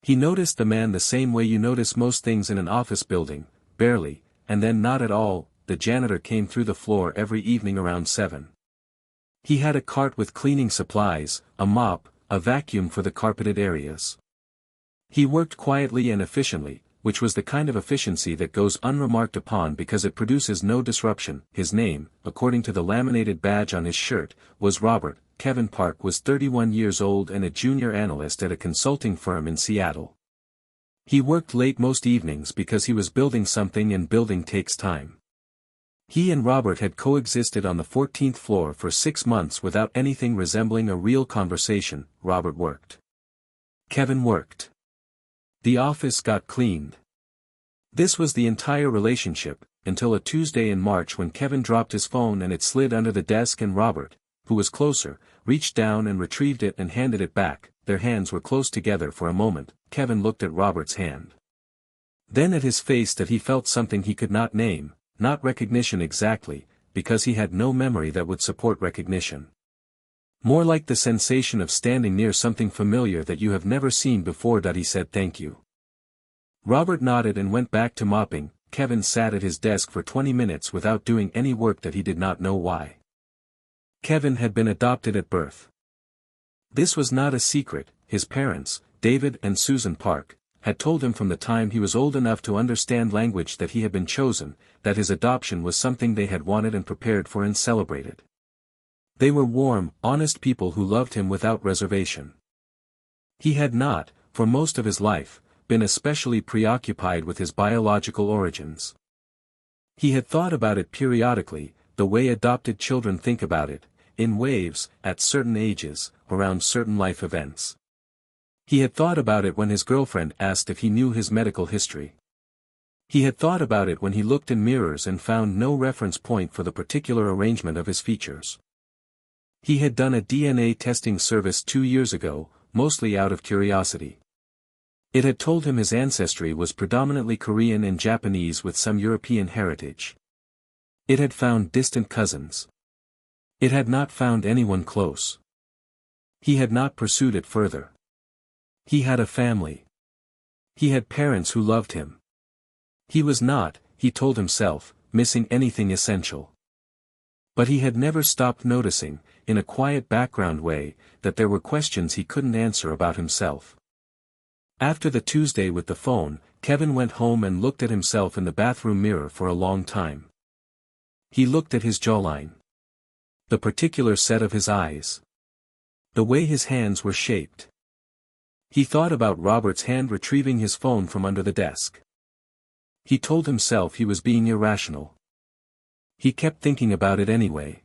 He noticed the man the same way you notice most things in an office building, barely, and then not at all. The janitor came through the floor every evening around 7. He had a cart with cleaning supplies, a mop, a vacuum for the carpeted areas. He worked quietly and efficiently, which was the kind of efficiency that goes unremarked upon because it produces no disruption. His name, according to the laminated badge on his shirt, was Robert. Kevin Park was 31 years old and a junior analyst at a consulting firm in Seattle. He worked late most evenings because he was building something, and building takes time. He and Robert had coexisted on the 14th floor for 6 months without anything resembling a real conversation. Robert worked. Kevin worked. The office got cleaned. This was the entire relationship, until a Tuesday in March when Kevin dropped his phone and it slid under the desk, and Robert, who was closer, reached down and retrieved it and handed it back. Their hands were close together for a moment. Kevin looked at Robert's hand. Then at his face that he felt something he could not name, not recognition exactly, because he had no memory that would support recognition. More like the sensation of standing near something familiar that you have never seen before. He said thank you. Robert nodded and went back to mopping. Kevin sat at his desk for 20 minutes without doing any work that he did not know why. Kevin had been adopted at birth. This was not a secret. His parents, David and Susan Park, had told him from the time he was old enough to understand language that he had been chosen, that his adoption was something they had wanted and prepared for and celebrated. They were warm, honest people who loved him without reservation. He had not, for most of his life, been especially preoccupied with his biological origins. He had thought about it periodically, the way adopted children think about it, in waves, at certain ages, around certain life events. He had thought about it when his girlfriend asked if he knew his medical history. He had thought about it when he looked in mirrors and found no reference point for the particular arrangement of his features. He had done a DNA testing service 2 years ago, mostly out of curiosity. It had told him his ancestry was predominantly Korean and Japanese with some European heritage. It had found distant cousins. It had not found anyone close. He had not pursued it further. He had a family. He had parents who loved him. He was not, he told himself, missing anything essential. But he had never stopped noticing, in a quiet background way, that there were questions he couldn't answer about himself. After the Tuesday with the phone, Kevin went home and looked at himself in the bathroom mirror for a long time. He looked at his jawline. The particular set of his eyes. The way his hands were shaped. He thought about Robert's hand retrieving his phone from under the desk. He told himself he was being irrational. He kept thinking about it anyway.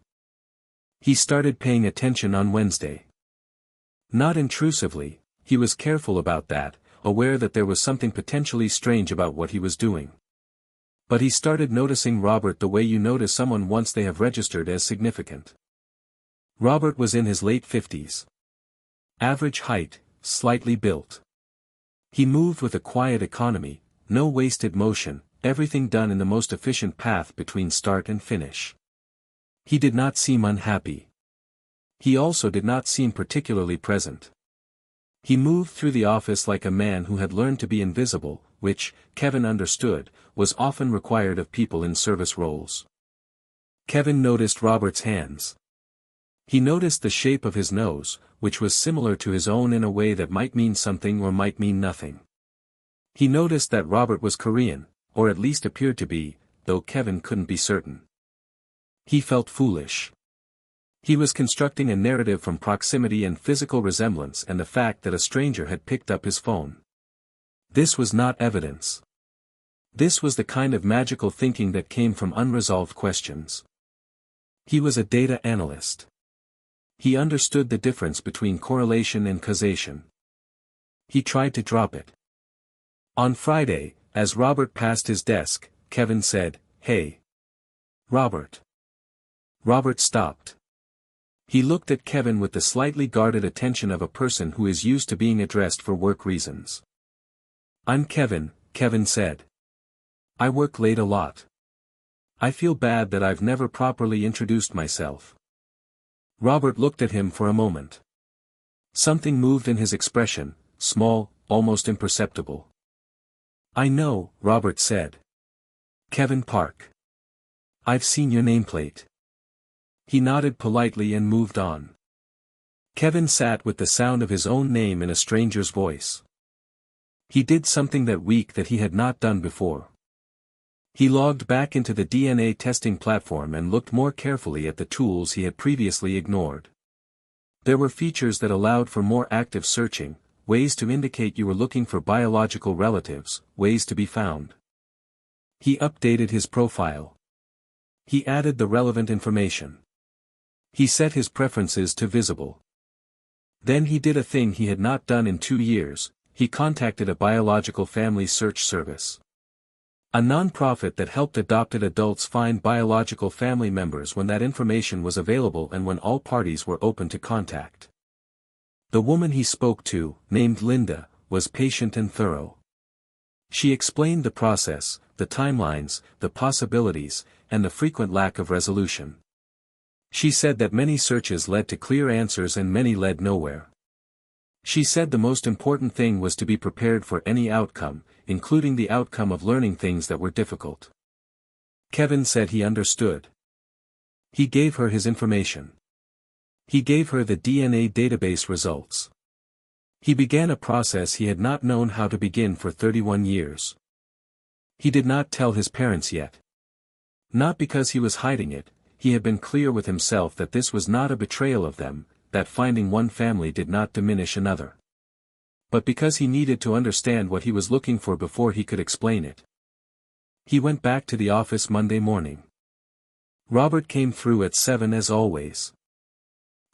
He started paying attention on Wednesday. Not intrusively, he was careful about that, aware that there was something potentially strange about what he was doing. But he started noticing Robert the way you notice someone once they have registered as significant. Robert was in his late 50s. Average height, slightly built. He moved with a quiet economy, no wasted motion, everything done in the most efficient path between start and finish. He did not seem unhappy. He also did not seem particularly present. He moved through the office like a man who had learned to be invisible, which, Kevin understood, was often required of people in service roles. Kevin noticed Robert's hands. He noticed the shape of his nose, which was similar to his own in a way that might mean something or might mean nothing. He noticed that Robert was Korean, or at least appeared to be, though Kevin couldn't be certain. He felt foolish. He was constructing a narrative from proximity and physical resemblance and the fact that a stranger had picked up his phone. This was not evidence. This was the kind of magical thinking that came from unresolved questions. He was a data analyst. He understood the difference between correlation and causation. He tried to drop it. On Friday, as Robert passed his desk, Kevin said, "Hey. Robert." Robert stopped. He looked at Kevin with the slightly guarded attention of a person who is used to being addressed for work reasons. "I'm Kevin," Kevin said. "I work late a lot. I feel bad that I've never properly introduced myself." Robert looked at him for a moment. Something moved in his expression, small, almost imperceptible. "I know," Robert said. "Kevin Park. I've seen your nameplate." He nodded politely and moved on. Kevin sat with the sound of his own name in a stranger's voice. He did something that week that he had not done before. He logged back into the DNA testing platform and looked more carefully at the tools he had previously ignored. There were features that allowed for more active searching, ways to indicate you were looking for biological relatives, ways to be found. He updated his profile. He added the relevant information. He set his preferences to visible. Then he did a thing he had not done in 2 years, he contacted a biological family search service. A non-profit that helped adopted adults find biological family members when that information was available and when all parties were open to contact. The woman he spoke to, named Linda, was patient and thorough. She explained the process, the timelines, the possibilities, and the frequent lack of resolution. She said that many searches led to clear answers and many led nowhere. She said the most important thing was to be prepared for any outcome, including the outcome of learning things that were difficult. Kevin said he understood. He gave her his information. He gave her the DNA database results. He began a process he had not known how to begin for 31 years. He did not tell his parents yet. Not because he was hiding it, he had been clear with himself that this was not a betrayal of them, that finding one family did not diminish another. But because he needed to understand what he was looking for before he could explain it. He went back to the office Monday morning. Robert came through at 7 as always.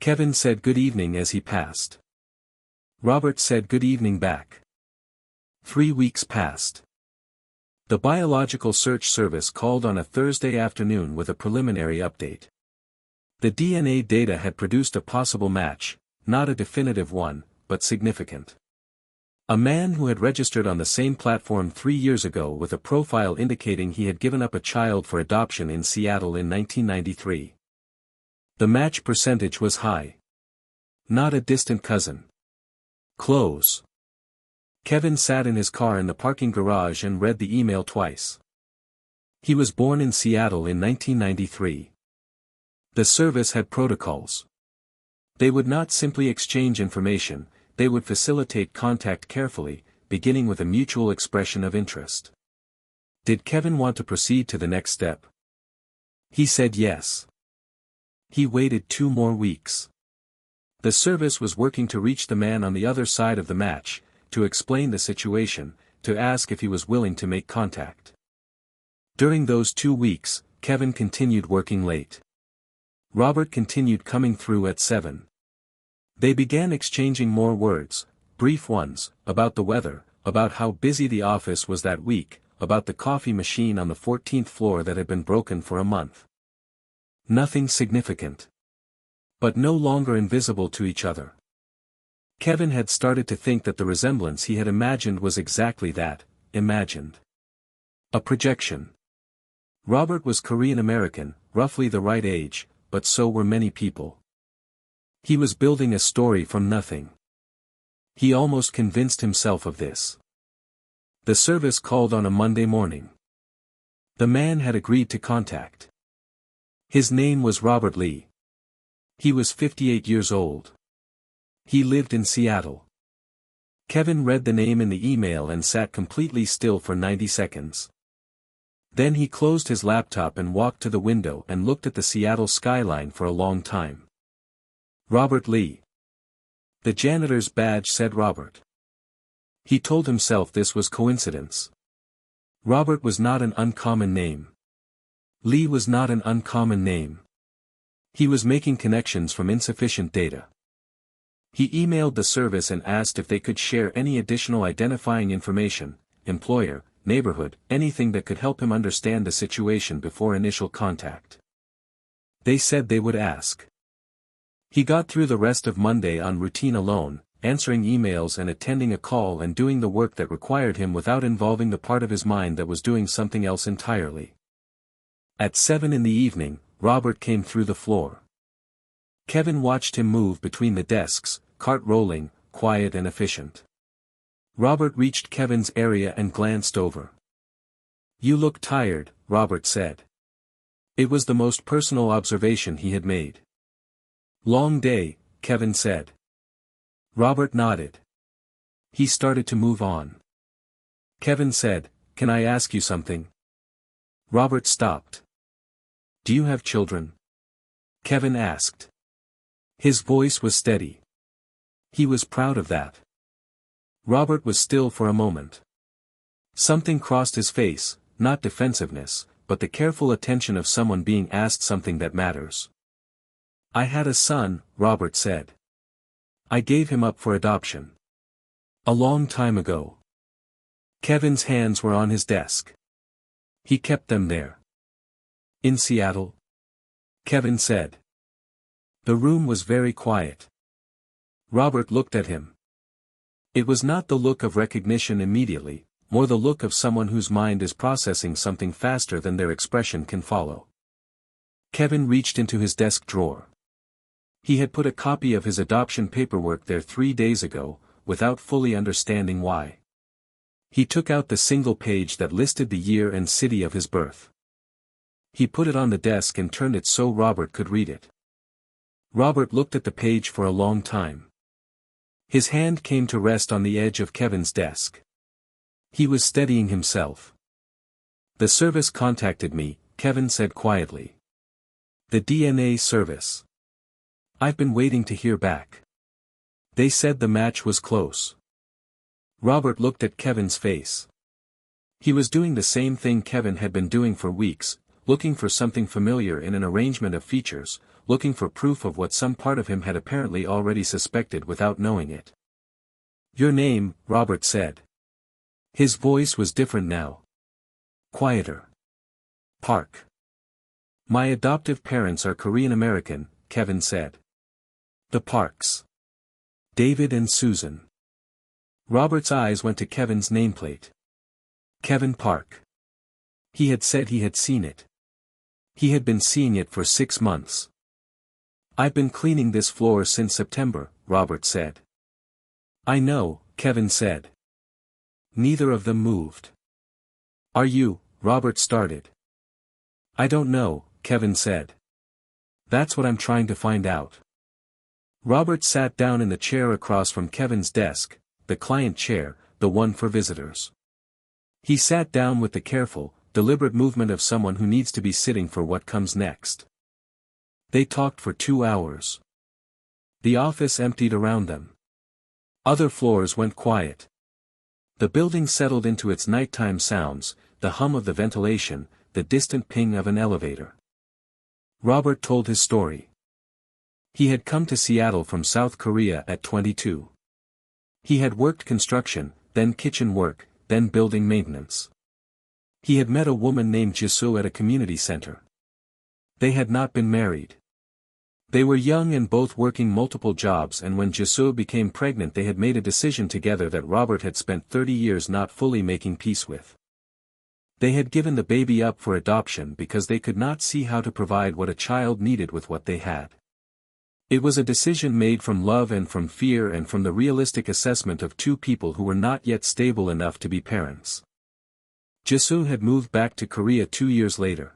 Kevin said good evening as he passed. Robert said good evening back. 3 weeks passed. The Biological Search Service called on a Thursday afternoon with a preliminary update. The DNA data had produced a possible match, not a definitive one, but significant. A man who had registered on the same platform 3 years ago with a profile indicating he had given up a child for adoption in Seattle in 1993. The match percentage was high. Not a distant cousin. Close. Kevin sat in his car in the parking garage and read the email twice. He was born in Seattle in 1993. The service had protocols. They would not simply exchange information, they would facilitate contact carefully, beginning with a mutual expression of interest. Did Kevin want to proceed to the next step? He said yes. He waited 2 more weeks. The service was working to reach the man on the other side of the match, to explain the situation, to ask if he was willing to make contact. During those 2 weeks, Kevin continued working late. Robert continued coming through at 7. They began exchanging more words, brief ones, about the weather, about how busy the office was that week, about the coffee machine on the 14th floor that had been broken for a month. Nothing significant. But no longer invisible to each other. Kevin had started to think that the resemblance he had imagined was exactly that, imagined. A projection. Robert was Korean American, roughly the right age, but so were many people. He was building a story from nothing. He almost convinced himself of this. The service called on a Monday morning. The man had agreed to contact. His name was Robert Lee. He was 58 years old. He lived in Seattle. Kevin read the name in the email and sat completely still for 90 seconds. Then he closed his laptop and walked to the window and looked at the Seattle skyline for a long time. Robert Lee. The janitor's badge said Robert. He told himself this was coincidence. Robert was not an uncommon name. Lee was not an uncommon name. He was making connections from insufficient data. He emailed the service and asked if they could share any additional identifying information, employer, neighborhood, anything that could help him understand the situation before initial contact. They said they would ask. He got through the rest of Monday on routine alone, answering emails and attending a call and doing the work that required him without involving the part of his mind that was doing something else entirely. At 7 in the evening, Robert came through the floor. Kevin watched him move between the desks, cart rolling, quiet and efficient. Robert reached Kevin's area and glanced over. "You look tired," Robert said. It was the most personal observation he had made. "Long day," Kevin said. Robert nodded. He started to move on. Kevin said, "Can I ask you something?" Robert stopped. "Do you have children?" Kevin asked. His voice was steady. He was proud of that. Robert was still for a moment. Something crossed his face, not defensiveness, but the careful attention of someone being asked something that matters. "I had a son," Robert said. "I gave him up for adoption. A long time ago." Kevin's hands were on his desk. He kept them there. "In Seattle?" Kevin said. The room was very quiet. Robert looked at him. It was not the look of recognition immediately, more the look of someone whose mind is processing something faster than their expression can follow. Kevin reached into his desk drawer. He had put a copy of his adoption paperwork there 3 days ago, without fully understanding why. He took out the single page that listed the year and city of his birth. He put it on the desk and turned it so Robert could read it. Robert looked at the page for a long time. His hand came to rest on the edge of Kevin's desk. He was steadying himself. "The service contacted me," Kevin said quietly. "The DNA service. I've been waiting to hear back. They said the match was close." Robert looked at Kevin's face. He was doing the same thing Kevin had been doing for weeks, looking for something familiar in an arrangement of features, looking for proof of what some part of him had apparently already suspected without knowing it. "Your name," Robert said. His voice was different now. Quieter. "Park. My adoptive parents are Korean American," Kevin said. "The Parks. David and Susan." Robert's eyes went to Kevin's nameplate. Kevin Park. He had said he had seen it. He had been seeing it for 6 months. "I've been cleaning this floor since September," Robert said. "I know," Kevin said. Neither of them moved. "Are you?" Robert started. "I don't know," Kevin said. "That's what I'm trying to find out." Robert sat down in the chair across from Kevin's desk, the client chair, the one for visitors. He sat down with the careful, deliberate movement of someone who needs to be sitting for what comes next. They talked for 2 hours. The office emptied around them. Other floors went quiet. The building settled into its nighttime sounds, the hum of the ventilation, the distant ping of an elevator. Robert told his story. He had come to Seattle from South Korea at 22. He had worked construction, then kitchen work, then building maintenance. He had met a woman named Jisoo at a community center. They had not been married. They were young and both working multiple jobs, and when Jisoo became pregnant they had made a decision together that Robert had spent 30 years not fully making peace with. They had given the baby up for adoption because they could not see how to provide what a child needed with what they had. It was a decision made from love and from fear and from the realistic assessment of 2 people who were not yet stable enough to be parents. Jisoo had moved back to Korea 2 years later.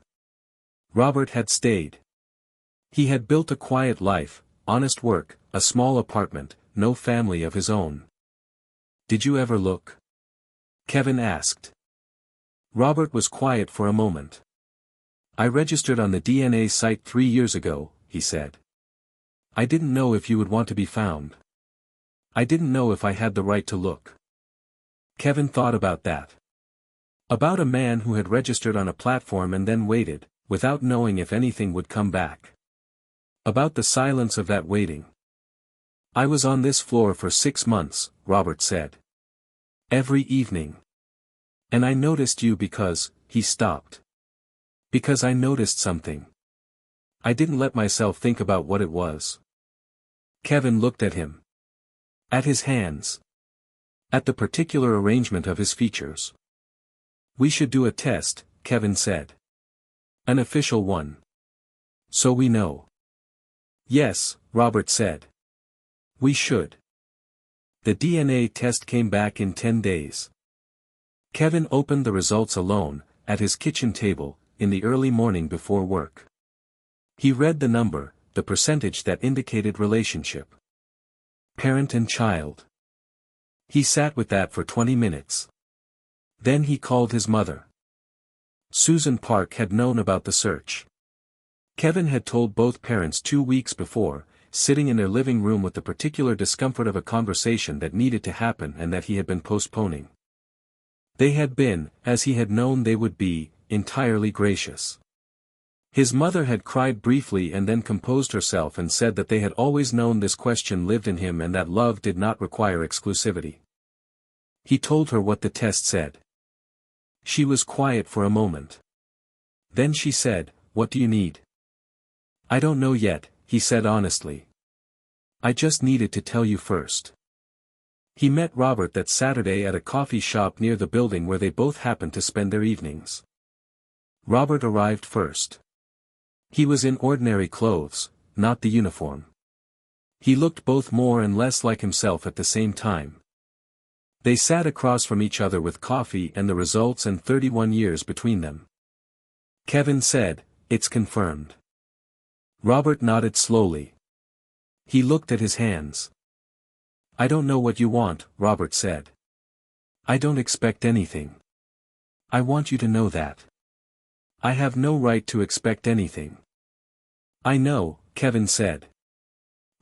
Robert had stayed. He had built a quiet life, honest work, a small apartment, no family of his own. "Did you ever look?" Kevin asked. Robert was quiet for a moment. "I registered on the DNA site 3 years ago," he said. "I didn't know if you would want to be found. I didn't know if I had the right to look." Kevin thought about that. About a man who had registered on a platform and then waited, without knowing if anything would come back. About the silence of that waiting. "I was on this floor for 6 months," Robert said. "Every evening. And I noticed you because," he stopped. "Because I noticed something. I didn't let myself think about what it was." Kevin looked at him. At his hands. At the particular arrangement of his features. "We should do a test," Kevin said. "An official one. So we know." "Yes," Robert said. "We should." The DNA test came back in 10 days. Kevin opened the results alone, at his kitchen table, in the early morning before work. He read the number, the percentage that indicated relationship. Parent and child. He sat with that for 20 minutes. Then he called his mother. Susan Park had known about the search. Kevin had told both parents 2 weeks before, sitting in their living room with the particular discomfort of a conversation that needed to happen and that he had been postponing. They had been, as he had known they would be, entirely gracious. His mother had cried briefly and then composed herself and said that they had always known this question lived in him and that love did not require exclusivity. He told her what the test said. She was quiet for a moment. Then she said, "What do you need?" "I don't know yet," he said honestly. "I just needed to tell you first." He met Robert that Saturday at a coffee shop near the building where they both happened to spend their evenings. Robert arrived first. He was in ordinary clothes, not the uniform. He looked both more and less like himself at the same time. They sat across from each other with coffee and the results and 31 years between them. Kevin said, "It's confirmed." Robert nodded slowly. He looked at his hands. "I don't know what you want," Robert said. "I don't expect anything. I want you to know that. I have no right to expect anything." "I know," Kevin said.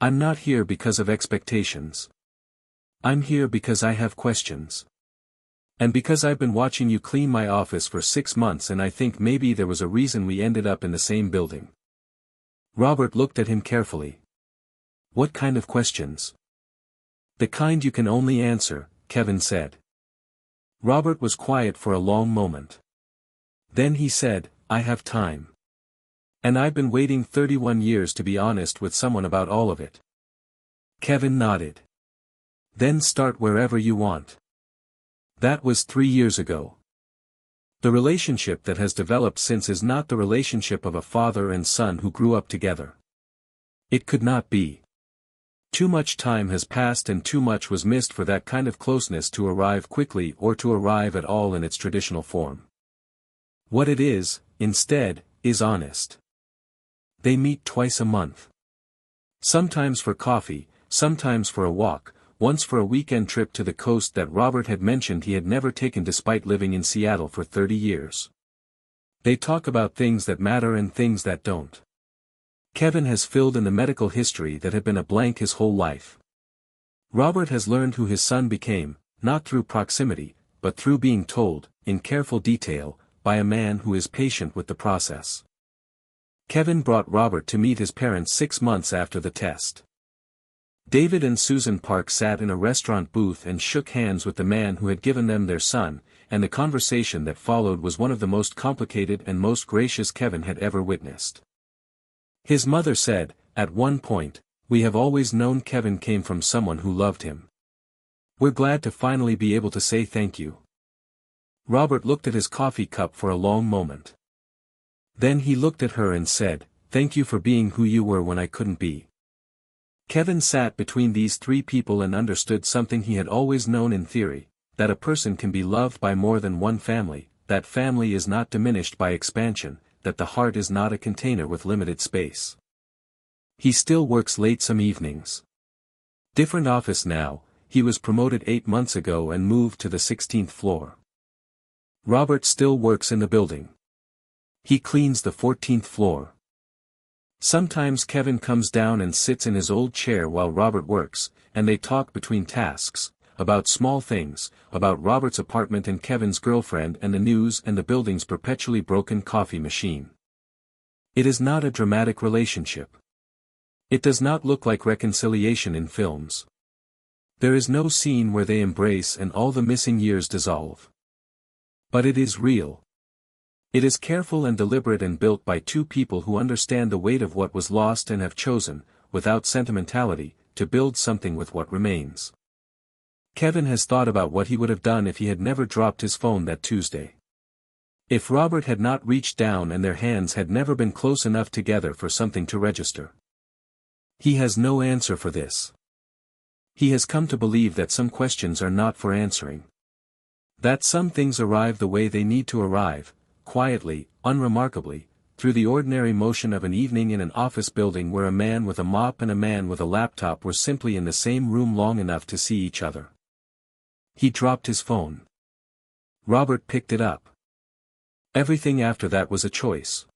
"I'm not here because of expectations. I'm here because I have questions. And because I've been watching you clean my office for 6 months and I think maybe there was a reason we ended up in the same building." Robert looked at him carefully. "What kind of questions?" "The kind you can only answer," Kevin said. Robert was quiet for a long moment. Then he said, "I have time. And I've been waiting 31 years to be honest with someone about all of it." Kevin nodded. "Then start wherever you want." That was 3 years ago. The relationship that has developed since is not the relationship of a father and son who grew up together. It could not be. Too much time has passed and too much was missed for that kind of closeness to arrive quickly or to arrive at all in its traditional form. What it is, instead, is honest. They meet twice a month. Sometimes for coffee, sometimes for a walk, once for a weekend trip to the coast that Robert had mentioned he had never taken despite living in Seattle for 30 years. They talk about things that matter and things that don't. Kevin has filled in the medical history that had been a blank his whole life. Robert has learned who his son became, not through proximity, but through being told, in careful detail, by a man who is patient with the process. Kevin brought Robert to meet his parents 6 months after the test. David and Susan Park sat in a restaurant booth and shook hands with the man who had given them their son, and the conversation that followed was one of the most complicated and most gracious Kevin had ever witnessed. His mother said, at one point, "We have always known Kevin came from someone who loved him. We're glad to finally be able to say thank you." Robert looked at his coffee cup for a long moment. Then he looked at her and said, "Thank you for being who you were when I couldn't be." Kevin sat between these 3 people and understood something he had always known in theory, that a person can be loved by more than one family, that family is not diminished by expansion, that the heart is not a container with limited space. He still works late some evenings. Different office now, he was promoted 8 months ago and moved to the 16th floor. Robert still works in the building. He cleans the 14th floor. Sometimes Kevin comes down and sits in his old chair while Robert works, and they talk between tasks, about small things, about Robert's apartment and Kevin's girlfriend and the news and the building's perpetually broken coffee machine. It is not a dramatic relationship. It does not look like reconciliation in films. There is no scene where they embrace and all the missing years dissolve. But it is real. It is careful and deliberate and built by 2 people who understand the weight of what was lost and have chosen, without sentimentality, to build something with what remains. Kevin has thought about what he would have done if he had never dropped his phone that Tuesday. If Robert had not reached down and their hands had never been close enough together for something to register. He has no answer for this. He has come to believe that some questions are not for answering. That some things arrive the way they need to arrive, quietly, unremarkably, through the ordinary motion of an evening in an office building where a man with a mop and a man with a laptop were simply in the same room long enough to see each other. He dropped his phone. Robert picked it up. Everything after that was a choice.